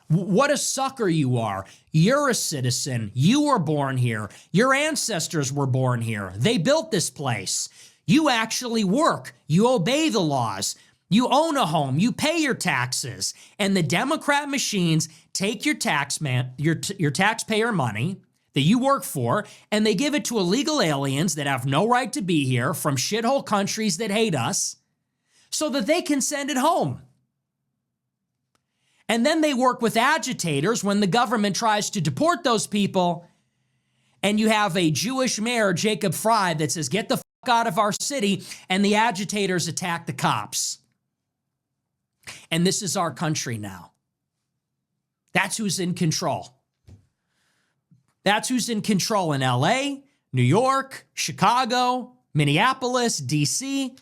What a sucker you are. You're a citizen. You were born here. Your ancestors were born here. They built this place. You actually work. You obey the laws. You own a home. You pay your taxes. And the Democrat machines take your taxpayer money that you work for, and they give it to illegal aliens that have no right to be here from shithole countries that hate us so that they can send it home. And then they work with agitators when the government tries to deport those people. And you have a Jewish mayor, Jacob Fry, that says, get the fuck out of our city. And the agitators attack the cops. And this is our country now. That's who's in control. That's who's in control in LA, New York, Chicago, Minneapolis, DC.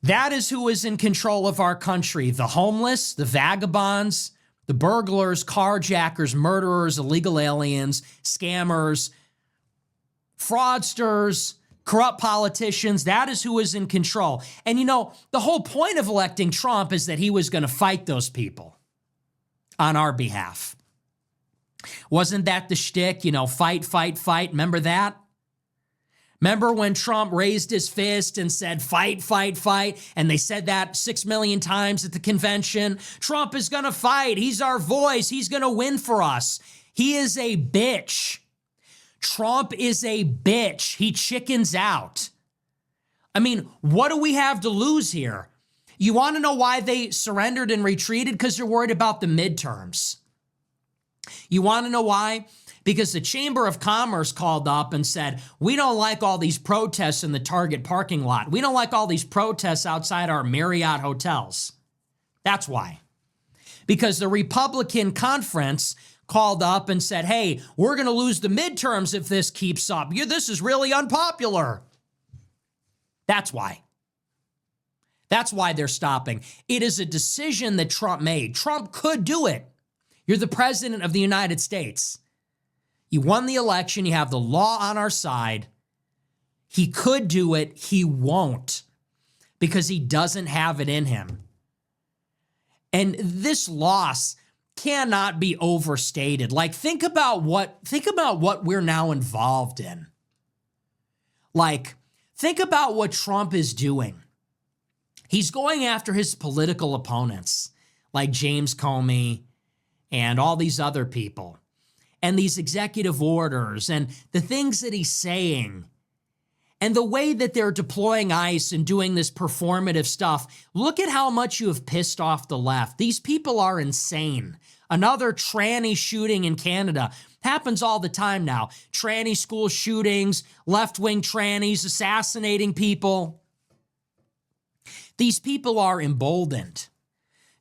That is who is in control of our country. The homeless, the vagabonds, the burglars, carjackers, murderers, illegal aliens, scammers, fraudsters, corrupt politicians. That is who is in control. And you know, the whole point of electing Trump is that he was going to fight those people on our behalf. Wasn't that the shtick? You know, fight, fight, fight. Remember that? Remember when Trump raised his fist and said, fight, fight, fight? And they said that 6 million times at the convention. Trump is going to fight. He's our voice. He's going to win for us. He is a bitch. Trump is a bitch. He chickens out. I mean, what do we have to lose here? You want to know why they surrendered and retreated? Because they're worried about the midterms. You want to know why? Because the Chamber of Commerce called up and said, we don't like all these protests in the Target parking lot. We don't like all these protests outside our Marriott hotels. That's why. Because the Republican conference called up and said, hey, we're going to lose the midterms if this keeps up. This is really unpopular. That's why. That's why they're stopping. It is a decision that Trump made. Trump could do it. You're the president of the United States. You won the election. You have the law on our side. He could do it. He won't because he doesn't have it in him. And this loss cannot be overstated. Like, think about what we're now involved in. Like, think about what Trump is doing. He's going after his political opponents like James Comey and all these other people. And these executive orders and the things that he's saying and the way that they're deploying ICE and doing this performative stuff. Look at how much you have pissed off the left. These people are insane. Another tranny shooting in Canada happens all the time now. Tranny school shootings, left-wing trannies assassinating people. These people are emboldened.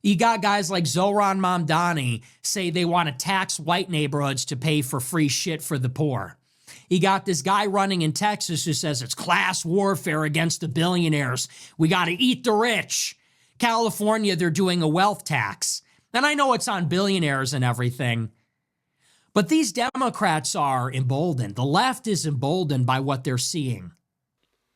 You got guys like Zohran Mamdani say they want to tax white neighborhoods to pay for free shit for the poor. You got this guy running in Texas who says it's class warfare against the billionaires. We got to eat the rich. California, they're doing a wealth tax. And I know it's on billionaires and everything. But these Democrats are emboldened. The left is emboldened by what they're seeing.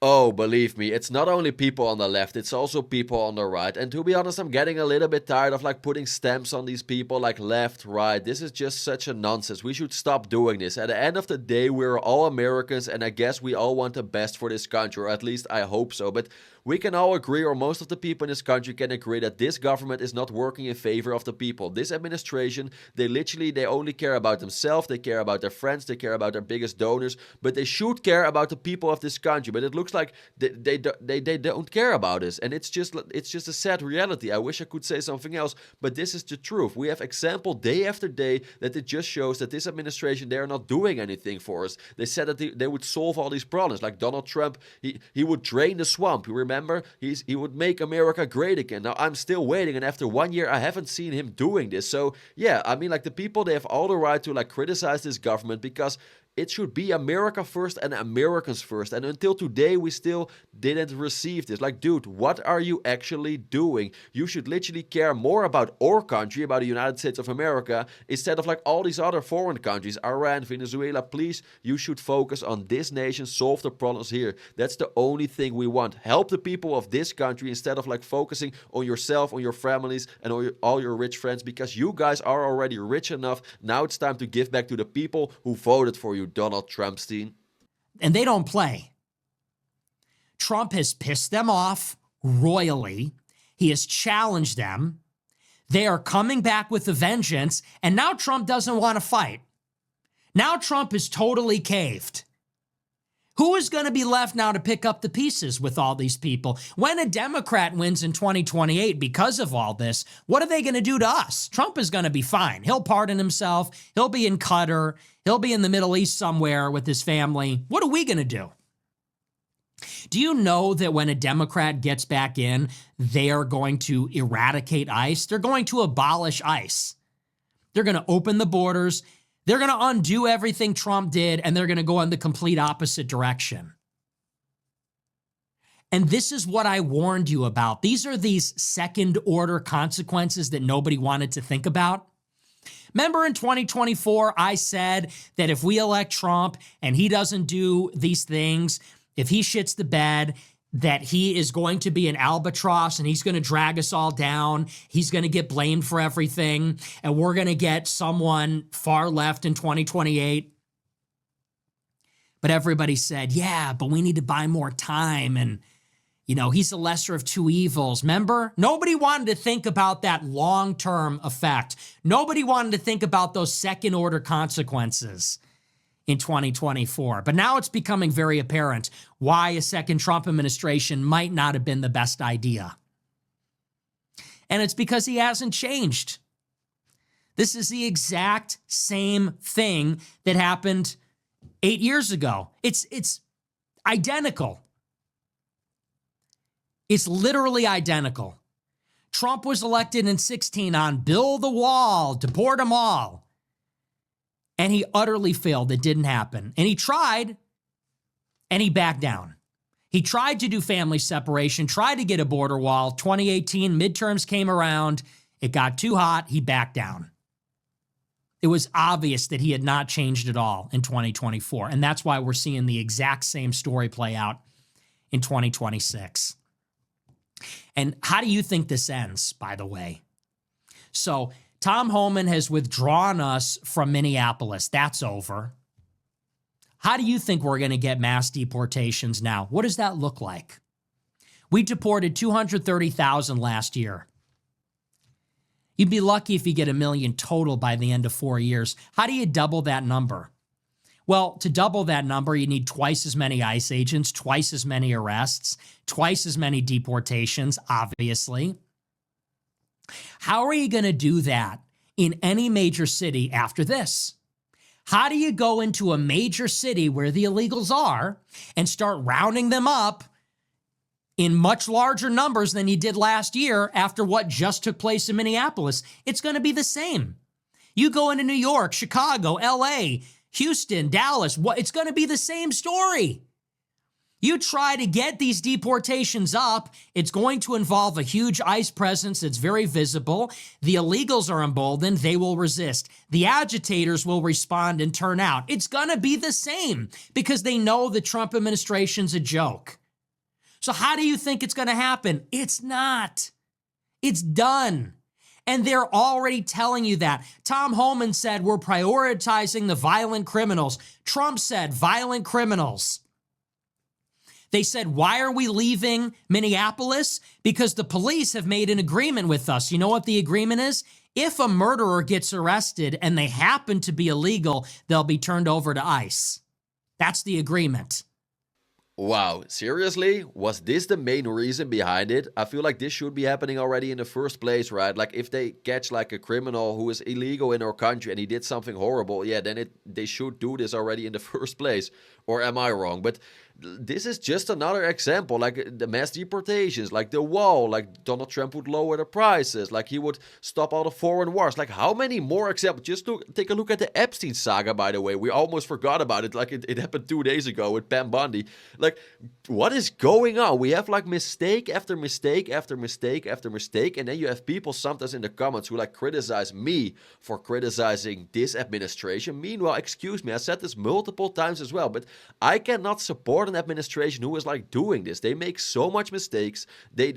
Oh, believe me, it's not only people on the left, it's also people on the right. And to be honest, I'm getting a little bit tired of like putting stamps on these people like left, right. This is just such a nonsense. We should stop doing this. At the end of the day, we're all Americans and I guess we all want the best for this country, or at least I hope so. But we can all agree, or most of the people in this country can agree, that this government is not working in favor of the people. This administration, they only care about themselves, they care about their friends, they care about their biggest donors, but they should care about the people of this country. But it looks like they don't care about us, and it's just a sad reality. I wish I could say something else, but this is the truth. We have example day after day that it just shows that this administration, they are not doing anything for us. They said that they would solve all these problems, like Donald Trump, he would drain the swamp. You remember? He would make America great again. Now I'm still waiting, and after 1 year I haven't seen him doing this. So yeah, I mean, like, the people, they have all the right to like criticize this government because it should be America first and Americans first. And until today, we still didn't receive this. Like, dude, what are you actually doing? You should literally care more about our country, about the United States of America, instead of like all these other foreign countries, Iran, Venezuela. Please, you should focus on this nation, solve the problems here. That's the only thing we want. Help the people of this country instead of like focusing on yourself, on your families, and on all your rich friends, because you guys are already rich enough. Now it's time to give back to the people who voted for you, Donald Trumpstein. And they don't play. Trump has pissed them off royally. He has challenged them. They are coming back with a vengeance, and now Trump doesn't want to fight. Now Trump is totally caved. Who is going to be left now to pick up the pieces with all these people? When a Democrat wins in 2028 because of all this, what are they going to do to us? Trump is going to be fine. He'll pardon himself. He'll be in Qatar. He'll be in the Middle East somewhere with his family. What are we going to do? Do you know that when a Democrat gets back in, they are going to eradicate ICE? They're going to abolish ICE. They're going to open the borders. They're going to undo everything Trump did, and they're going to go in the complete opposite direction. And this is what I warned you about. These are these second-order consequences that nobody wanted to think about. Remember in 2024, I said that if we elect Trump and he doesn't do these things, if he shits the bed, that he is going to be an albatross and he's going to drag us all down. He's going to get blamed for everything. And we're going to get someone far left in 2028. But everybody said, yeah, but we need to buy more time. And, you know, he's the lesser of two evils. Remember? Nobody wanted to think about that long-term effect. Nobody wanted to think about those second-order consequences in 2024. But now it's becoming very apparent why a second Trump administration might not have been the best idea. And it's because he hasn't changed. This is the exact same thing that happened 8 years ago. It's identical. It's literally identical. Trump was elected in 2016 on build the wall, deport them all. And he utterly failed. It didn't happen. And he tried, and he backed down. He tried to do family separation, tried to get a border wall. 2018 midterms came around. It got too hot. He backed down. It was obvious that he had not changed at all in 2024. And that's why we're seeing the exact same story play out in 2026. And how do you think this ends, by the way? So Tom Homan has withdrawn us from Minneapolis. That's over. How do you think we're going to get mass deportations now? What does that look like? We deported 230,000 last year. You'd be lucky if you get 1 million total by the end of 4 years. How do you double that number? Well, to double that number, you need twice as many ICE agents, twice as many arrests, twice as many deportations, obviously. How are you going to do that in any major city after this? How do you go into a major city where the illegals are and start rounding them up in much larger numbers than you did last year after what just took place in Minneapolis? It's going to be the same. You go into New York, Chicago, LA, Houston, Dallas, it's going to be the same story. You try to get these deportations up, it's going to involve a huge ICE presence that's very visible. The illegals are emboldened. They will resist. The agitators will respond and turn out. It's going to be the same because they know the Trump administration's a joke. So how do you think it's going to happen? It's not. It's done. And they're already telling you that. Tom Homan said, we're prioritizing the violent criminals. Trump said, violent criminals. They said, why are we leaving Minneapolis? Because the police have made an agreement with us. You know what the agreement is? If a murderer gets arrested and they happen to be illegal, they'll be turned over to ICE. That's the agreement. Wow, seriously? Was this the main reason behind it? I feel like this should be happening already in the first place, right? Like if they catch like a criminal who is illegal in our country and he did something horrible, yeah, then they should do this already in the first place. Or am I wrong? But this is just another example, like the mass deportations, like the wall, like Donald Trump would lower the prices, like he would stop all the foreign wars. Like how many more examples? Just take a look at the Epstein saga, by the way. We almost forgot about it. Like it happened 2 days ago with Pam Bundy. Like what is going on? We have like mistake after mistake after mistake after mistake. And then you have people sometimes in the comments who like criticize me for criticizing this administration. Meanwhile, excuse me, I said this multiple times as well, but I cannot support an administration who is like doing this. They make so much mistakes. They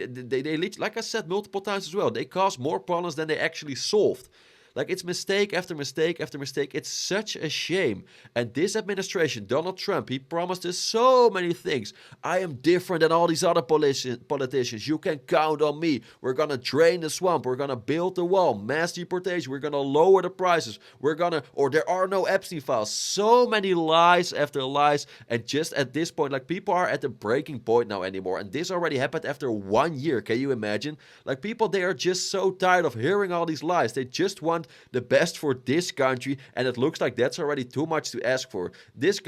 like I said multiple times as well, they cause more problems than they actually solved. Like it's mistake after mistake after mistake. It's such a shame. And this administration, Donald Trump, he promised us so many things. I am different than all these other politicians. You can count on me. We're going to drain the swamp. We're going to build the wall. Mass deportation. We're going to lower the prices. Or there are no Epstein files. So many lies after lies. And just at this point, like people are at the breaking point now anymore. And this already happened after 1 year. Can you imagine? Like people, they are just so tired of hearing all these lies. They just want the best for this country, and it looks like that's already too much to ask for. This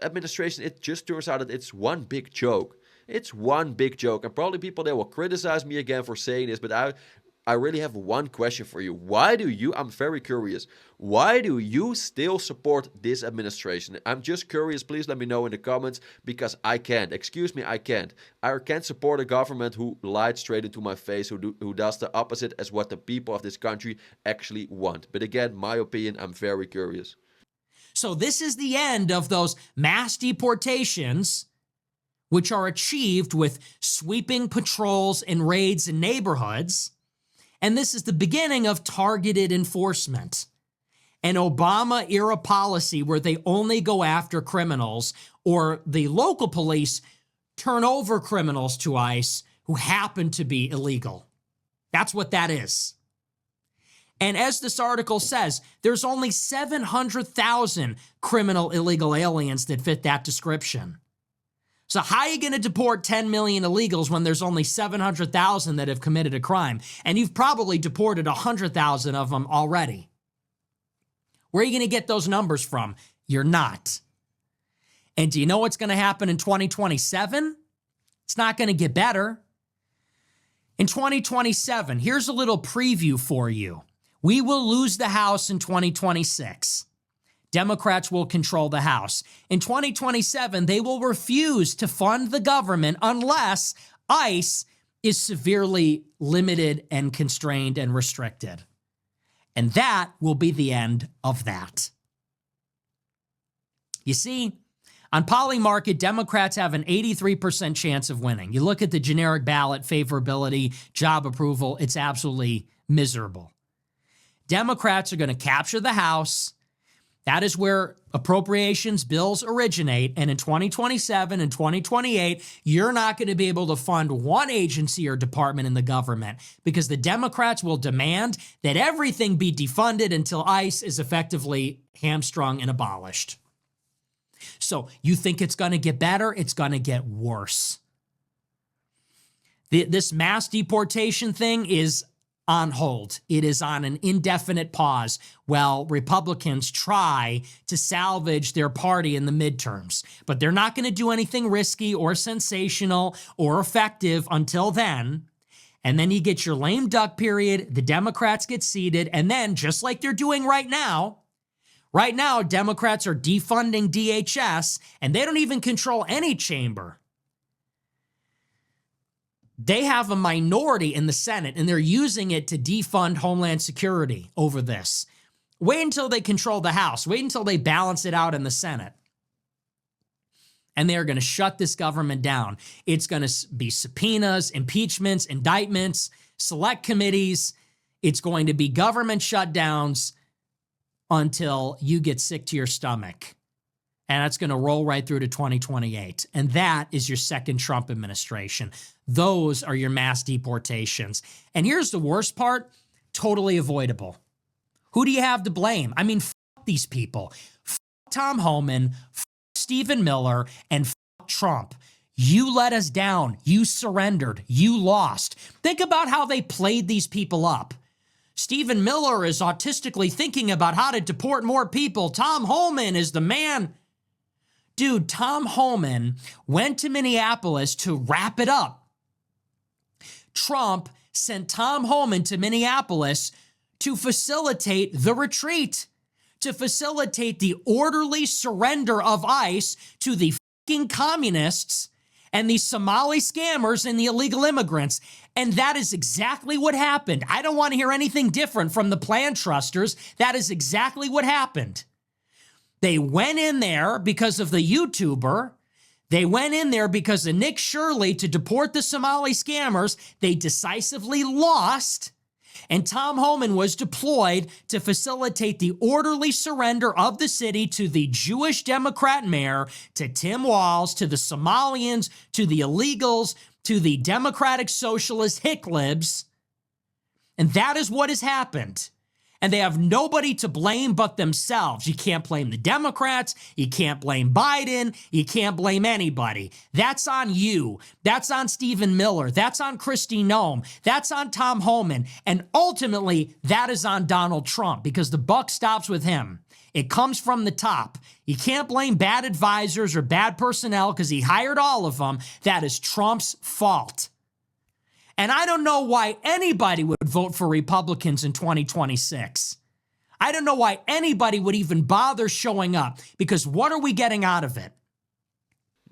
administration, it just turns out that it's one big joke. It's one big joke, and probably people, they will criticize me again for saying this, but I really have one question for you. I'm very curious, why do you still support this administration? I'm just curious, please let me know in the comments, because I can't. Excuse me, I can't. I can't support a government who lied straight into my face, who does the opposite as what the people of this country actually want. But again, my opinion, I'm very curious. So this is the end of those mass deportations, which are achieved with sweeping patrols and raids in neighborhoods. And this is the beginning of targeted enforcement, an Obama-era policy where they only go after criminals, or the local police turn over criminals to ICE who happen to be illegal. That's what that is. And as this article says, there's only 700,000 criminal illegal aliens that fit that description. So how are you going to deport 10 million illegals when there's only 700,000 that have committed a crime? And you've probably deported 100,000 of them already. Where are you going to get those numbers from? You're not. And do you know what's going to happen in 2027? It's not going to get better. In 2027, here's a little preview for you. We will lose the House in 2026. Democrats will control the House. In 2027, they will refuse to fund the government unless ICE is severely limited and constrained and restricted. And that will be the end of that. You see, on Polymarket, Democrats have an 83% chance of winning. You look at the generic ballot, favorability, job approval, it's absolutely miserable. Democrats are going to capture the House. That is where appropriations bills originate. And in 2027 and 2028, you're not going to be able to fund one agency or department in the government because the Democrats will demand that everything be defunded until ICE is effectively hamstrung and abolished. So you think it's going to get better? It's going to get worse. This mass deportation thing is on hold. It is on an indefinite pause while Republicans try to salvage their party in the midterms. But they're not going to do anything risky or sensational or effective until then. And then you get your lame duck period, the Democrats get seated, and then just like they're doing right now, Democrats are defunding DHS, and they don't even control any chamber. They have a minority in the Senate, and they're using it to defund Homeland Security over this. Wait until they control the House. Wait until they balance it out in the Senate. And they're going to shut this government down. It's going to be subpoenas, impeachments, indictments, select committees. It's going to be government shutdowns until you get sick to your stomach. And that's going to roll right through to 2028. And that is your second Trump administration. Those are your mass deportations. And here's the worst part, totally avoidable. Who do you have to blame? I mean, fuck these people. Fuck Tom Homan, fuck Stephen Miller, and fuck Trump. You let us down. You surrendered. You lost. Think about how they played these people up. Stephen Miller is autistically thinking about how to deport more people. Tom Homan is the man. Dude, Tom Homan went to Minneapolis to wrap it up. Trump sent Tom Homan to Minneapolis to facilitate the retreat, to facilitate the orderly surrender of ICE to the fucking communists and the Somali scammers and the illegal immigrants. And that is exactly what happened. I don't want to hear anything different from the plan trusters. That is exactly what happened. They went in there because of the YouTuber. They went in there because of Nick Shirley to deport the Somali scammers. They decisively lost. And Tom Homan was deployed to facilitate the orderly surrender of the city to the Jewish Democrat mayor, to Tim Walz, to the Somalians, to the illegals, to the Democratic Socialist hicklibs. And that is what has happened. And they have nobody to blame but themselves. You can't blame the Democrats. You can't blame Biden. You can't blame anybody. That's on you. That's on Stephen Miller. That's on Kristi Noem. That's on Tom Homan. And ultimately, that is on Donald Trump because the buck stops with him. It comes from the top. You can't blame bad advisors or bad personnel because he hired all of them. That is Trump's fault. And I don't know why anybody would vote for Republicans in 2026. I don't know why anybody would even bother showing up because what are we getting out of it?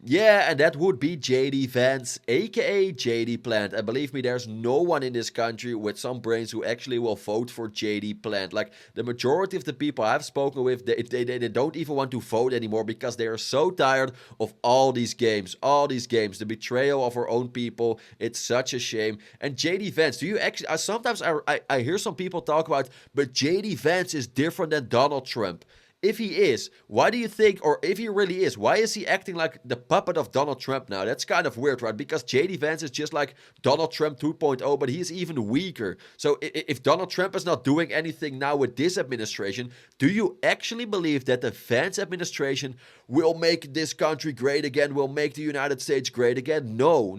Yeah, and that would be JD Vance, aka JD Plant. And believe me, there's no one in this country with some brains who actually will vote for JD Plant. Like, the majority of the people I've spoken with, they don't even want to vote anymore because they are so tired of all these games, the betrayal of our own people. It's such a shame. And JD Vance, do you actually, sometimes I hear some people talk about, but JD Vance is different than Donald Trump. If he is, why do you think, or if he really is, why is he acting like the puppet of Donald Trump now? That's kind of weird, right? Because JD Vance is just like Donald Trump 2.0, but he's even weaker. So if Donald Trump is not doing anything now with this administration, do you actually believe that the Vance administration will make this country great again, will make the United States great again? No.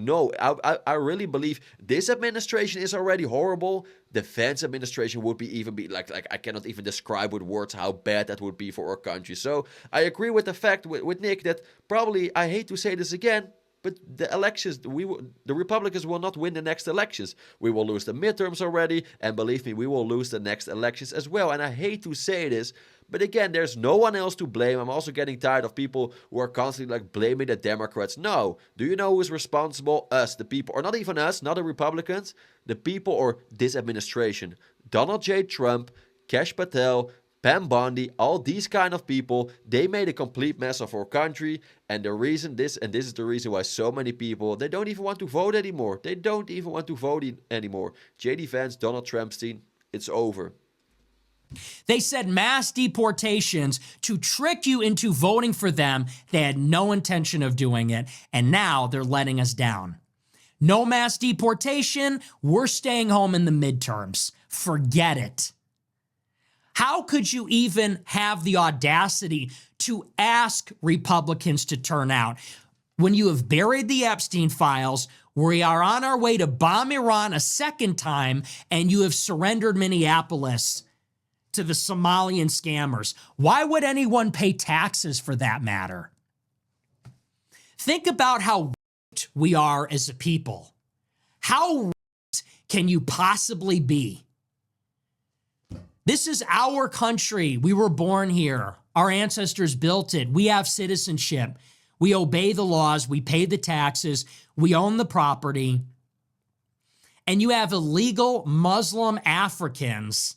I really believe this administration is already horrible. The Vance administration would be like I cannot even describe with words how bad that would be for our country. So I agree with the fact with Nick that probably, I hate to say this again, but the elections, the Republicans will not win the next elections. We will lose the midterms already, and believe me, we will lose the next elections as well. And I hate to say this, but again, there's no one else to blame. I'm also getting tired of people who are constantly like blaming the Democrats. No. Do you know who is responsible? Us, the people. Or not even us, not the Republicans. The people or this administration. Donald J. Trump, Kash Patel, Pam Bondi, all these kind of people, they made a complete mess of our country. And the reason this is the reason why so many people, they don't even want to vote anymore. They don't even want to vote anymore. JD Vance, Donald Trumpstein, it's over. They said mass deportations to trick you into voting for them. They had no intention of doing it, and now they're letting us down. No mass deportation, we're staying home in the midterms. Forget it. How could you even have the audacity to ask Republicans to turn out when you have buried the Epstein files, we are on our way to bomb Iran a second time, and you have surrendered Minneapolis to the Somalian scammers? Why would anyone pay taxes for that matter? Think about how we are as a people. How can you possibly be? This is our country. We were born here. Our ancestors built it. We have citizenship. We obey the laws. We pay the taxes. We own the property. And you have illegal Muslim Africans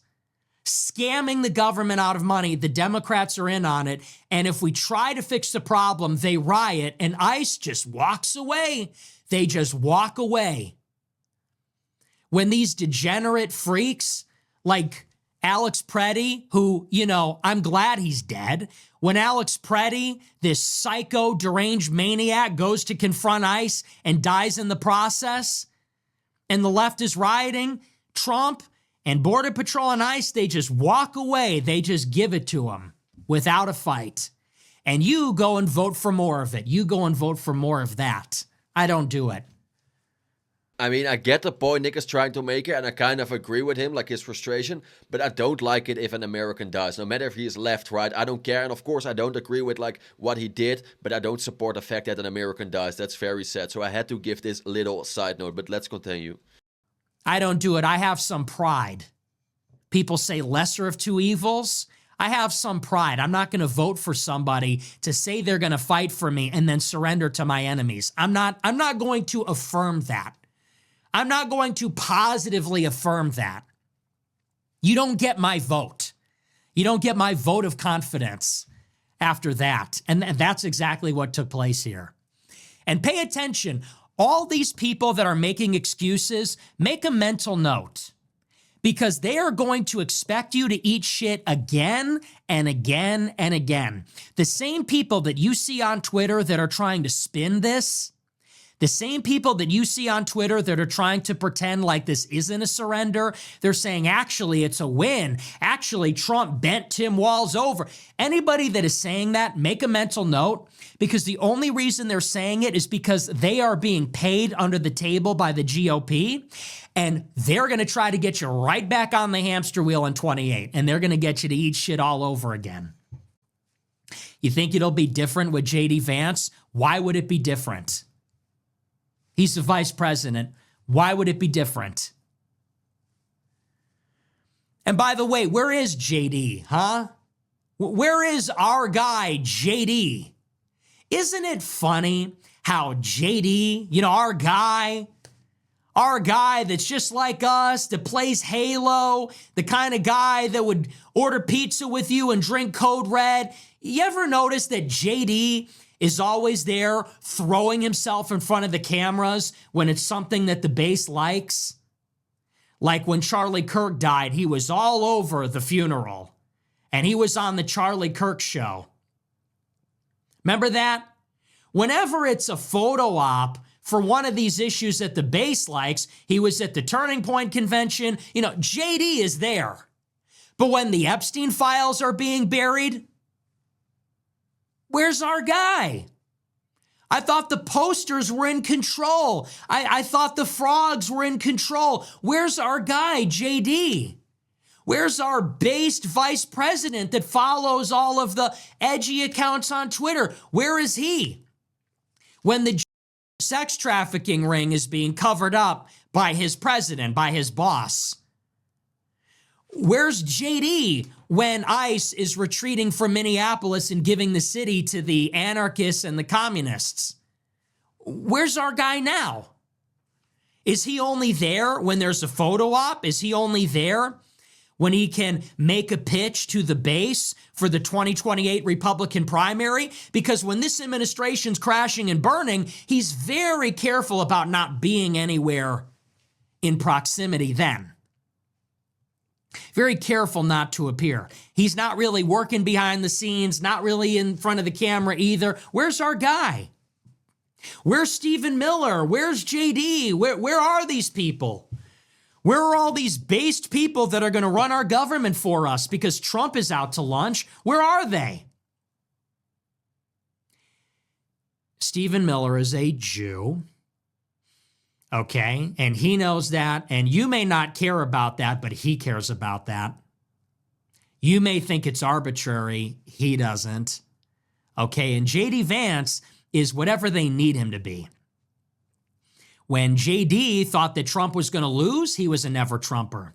scamming the government out of money. The Democrats are in on it. And if we try to fix the problem, they riot and ICE just walks away. They just walk away. When these degenerate freaks like Alex Preddy, who, I'm glad he's dead. When Alex Preddy, this psycho deranged maniac, goes to confront ICE and dies in the process, and the left is rioting, Trump and Border Patrol and ICE, they just walk away. They just give it to them without a fight. And you go and vote for more of it. You go and vote for more of that. I don't do it. I mean, I get the point Nick is trying to make here, and I kind of agree with him, like his frustration, but I don't like it if an American dies. No matter if he is left, right, I don't care. And of course, I don't agree with like what he did, but I don't support the fact that an American dies. That's very sad. So I had to give this little side note, but let's continue. I don't do it. I have some pride. People say lesser of two evils. I have some pride. I'm not going to vote for somebody to say they're going to fight for me and then surrender to my enemies. I'm not going to affirm that. I'm not going to positively affirm that. You don't get my vote. You don't get my vote of confidence after that. And that's exactly what took place here. And pay attention. All these people that are making excuses, make a mental note, because they are going to expect you to eat shit again and again and again. The same people that you see on Twitter that are trying to spin this, the same people that you see on Twitter that are trying to pretend like this isn't a surrender, they're saying, actually, it's a win. Actually, Trump bent Tim Walz over. Anybody that is saying that, make a mental note, because the only reason they're saying it is because they are being paid under the table by the GOP, and they're going to try to get you right back on the hamster wheel in 28, and they're going to get you to eat shit all over again. You think it'll be different with J.D. Vance? Why would it be different? He's the vice president. Why would it be different? And by the way, where is JD, huh? Where is our guy, JD? Isn't it funny how JD, our guy that's just like us, that plays Halo, the kind of guy that would order pizza with you and drink Code Red. You ever notice that JD is always there throwing himself in front of the cameras when it's something that the base likes? Like when Charlie Kirk died, he was all over the funeral, and he was on the Charlie Kirk show. Remember that? Whenever it's a photo op for one of these issues that the base likes, he was at the Turning Point convention, JD is there. But when the Epstein files are being buried, where's our guy? I thought the posters were in control. I thought the frogs were in control. Where's our guy, JD? Where's our based vice president that follows all of the edgy accounts on Twitter? Where is he? When the sex trafficking ring is being covered up by his president, by his boss. Where's JD when ICE is retreating from Minneapolis and giving the city to the anarchists and the communists? Where's our guy now? Is he only there when there's a photo op? Is he only there when he can make a pitch to the base for the 2028 Republican primary? Because when this administration's crashing and burning, he's very careful about not being anywhere in proximity then. Very careful not to appear. He's not really working behind the scenes, not really in front of the camera either. Where's our guy? Where's Stephen Miller? Where's JD? Where are these people? Where are all these based people that are going to run our government for us because Trump is out to lunch? Where are they? Stephen Miller is a Jew. Okay, and he knows that, and you may not care about that, but he cares about that. You may think it's arbitrary. He doesn't. Okay, and J.D. Vance is whatever they need him to be. When J.D. thought that Trump was going to lose, he was a never-Trumper.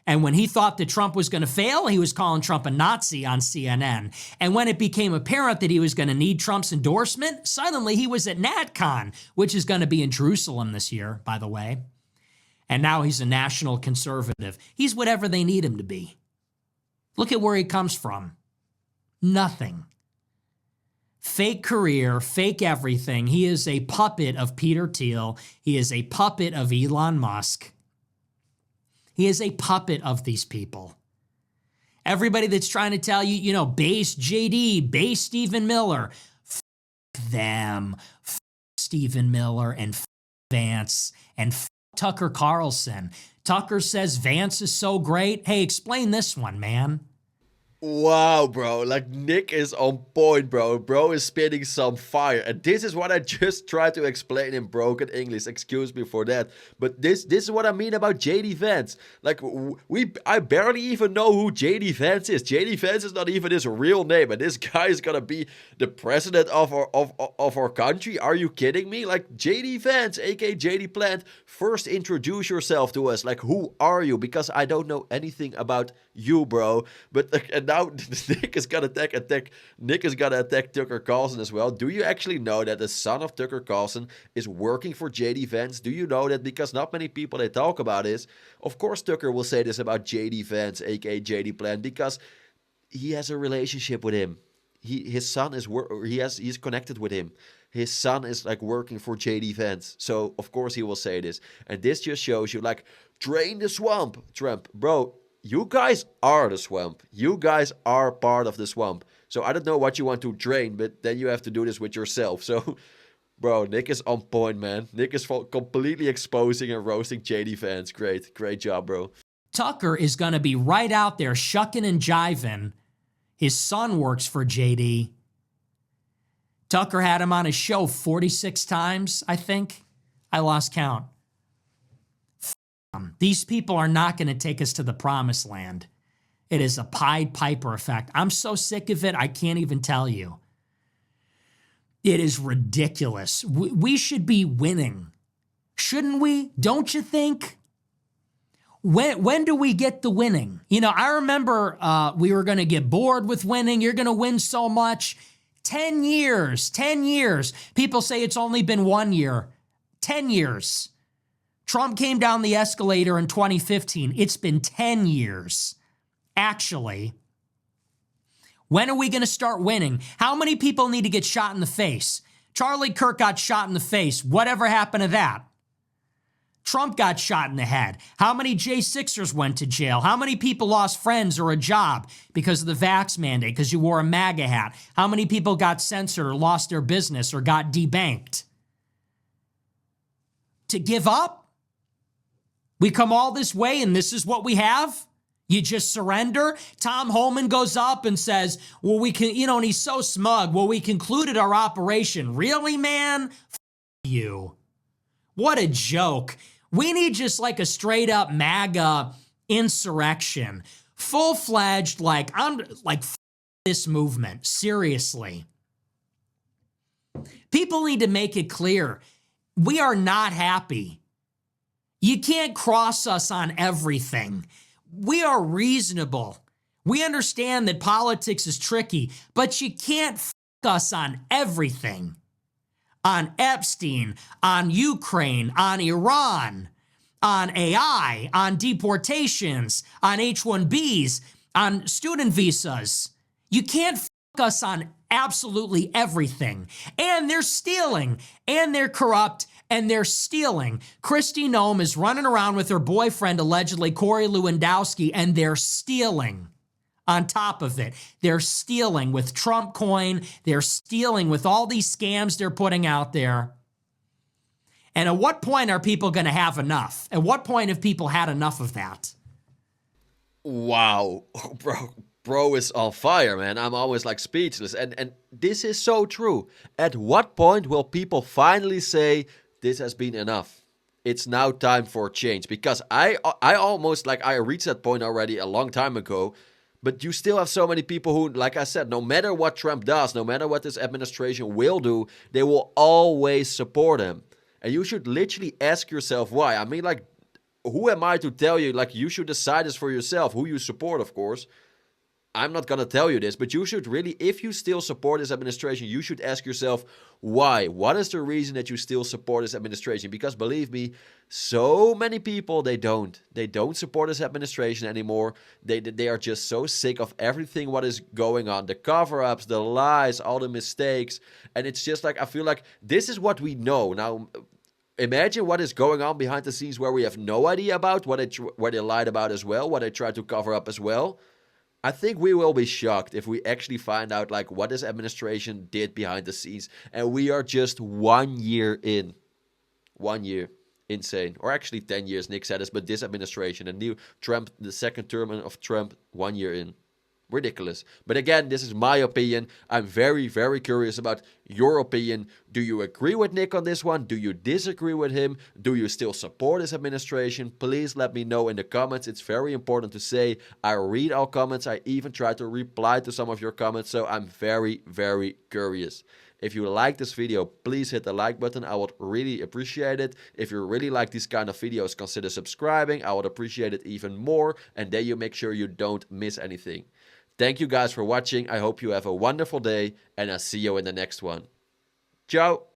And when he thought that Trump was going to fail, he was calling Trump a Nazi on CNN. And when it became apparent that he was going to need Trump's endorsement, suddenly he was at NatCon, which is going to be in Jerusalem this year, by the way. And now he's a national conservative. He's whatever they need him to be. Look at where he comes from. Nothing. Fake career, fake everything. He is a puppet of Peter Thiel. He is a puppet of Elon Musk. He is a puppet of these people. Everybody that's trying to tell you, base JD, base Stephen Miller, them, Stephen Miller, and Vance, and Tucker Carlson. Tucker says Vance is so great. Hey, explain this one, man. Wow, bro. Like, Nick is on point, bro. Bro is spitting some fire. And this is what I just tried to explain in broken English. Excuse me for that. But this is what I mean about JD Vance. Like, I barely even know who JD Vance is. JD Vance is not even his real name. And this guy is gonna be the president of our country. Are you kidding me? Like, JD Vance, aka JD Plant, first introduce yourself to us. Like, who are you? Because I don't know anything about you, bro. But like, and now Nick is gonna attack Tucker Carlson as well. Do you actually know that the son of Tucker Carlson is working for JD Vance? Do you know that? Because not many people they talk about is, of course, Tucker will say this about JD Vance, aka JD Plant, because he has a relationship with him. His son is he's connected with him. His son is like working for JD Vance. So of course he will say this. And this just shows you, like, drain the swamp, Trump. Bro, you guys are the swamp. You guys are part of the swamp. So I don't know what you want to drain, but then you have to do this with yourself. So, bro, Nick is on point, man. Nick is completely exposing and roasting JD Vance. Great job, bro. Tucker is going to be right out there shucking and jiving. His son works for JD. Tucker had him on his show 46 times, I think. I lost count. These people are not going to take us to the promised land. It is a Pied Piper effect. I'm so sick of it, I can't even tell you. It is ridiculous. We should be winning. Shouldn't we? Don't you think? When do we get the winning? You know, I remember we were going to get bored with winning. You're going to win so much. 10 years. People say it's only been 1 year. 10 years. Trump came down the escalator in 2015. It's been 10 years. Actually, when are we going to start winning? How many people need to get shot in the face? Charlie Kirk got shot in the face. Whatever happened to that? Trump got shot in the head. How many J6ers went to jail? How many people lost friends or a job because of the vax mandate, because you wore a MAGA hat? How many people got censored or lost their business or got debanked? To give up? We come all this way and this is what we have? You just surrender? Tom Homan goes up and says, well, we can, you know, and he's so smug. Well, we concluded our operation. Really, man? F you. What a joke. We need just like a straight up MAGA insurrection. Full-fledged, like, I'm like, f this movement. Seriously. People need to make it clear. We are not happy. You can't cross us on everything. We are reasonable. We understand that politics is tricky, but you can't f us on everything. On Epstein, on Ukraine, on Iran, on AI, on deportations, on H-1Bs, on student visas. You can't f us on absolutely everything. And they're stealing, and they're corrupt, and they're stealing. Kristi Noem is running around with her boyfriend, allegedly Corey Lewandowski, and they're stealing. On top of it, they're stealing with Trump coin. They're stealing with all these scams they're putting out there. And at what point are people going to have enough? At what point have people had enough of that? Wow, bro is on fire, man. I'm always like speechless. And this is so true. At what point will people finally say, this has been enough? It's now time for change. Because I almost, like, I reached that point already a long time ago. But you still have so many people who, like I said, no matter what Trump does, no matter what this administration will do, they will always support him. And you should literally ask yourself why. I mean, like, who am I to tell you? Like, you should decide this for yourself, who you support, of course. I'm not going to tell you this, but you should really, if you still support this administration, you should ask yourself why. What is the reason that you still support this administration? Because believe me, so many people, they don't support this administration anymore. They are just so sick of everything what is going on. The cover-ups, the lies, all the mistakes. And it's just like, I feel like this is what we know. Now, imagine what is going on behind the scenes where we have no idea about, what they lied about as well, what they tried to cover up as well. I think we will be shocked if we actually find out, like, what this administration did behind the scenes. And we are just 1 year in. 1 year. Insane. Or actually 10 years, Nick said this, but this administration, the new Trump, the second term of Trump, 1 year in. Ridiculous. But again, this is my opinion. I'm very, very curious about your opinion. Do you agree with Nick on this one? Do you disagree with him? Do you still support his administration? Please let me know in the comments. It's very important to say. I read all comments. I even try to reply to some of your comments. So I'm very, very curious. If you like this video, please hit the like button. I would really appreciate it. If you really like these kind of videos, consider subscribing. I would appreciate it even more. And then you make sure you don't miss anything. Thank you guys for watching. I hope you have a wonderful day, and I'll see you in the next one. Ciao!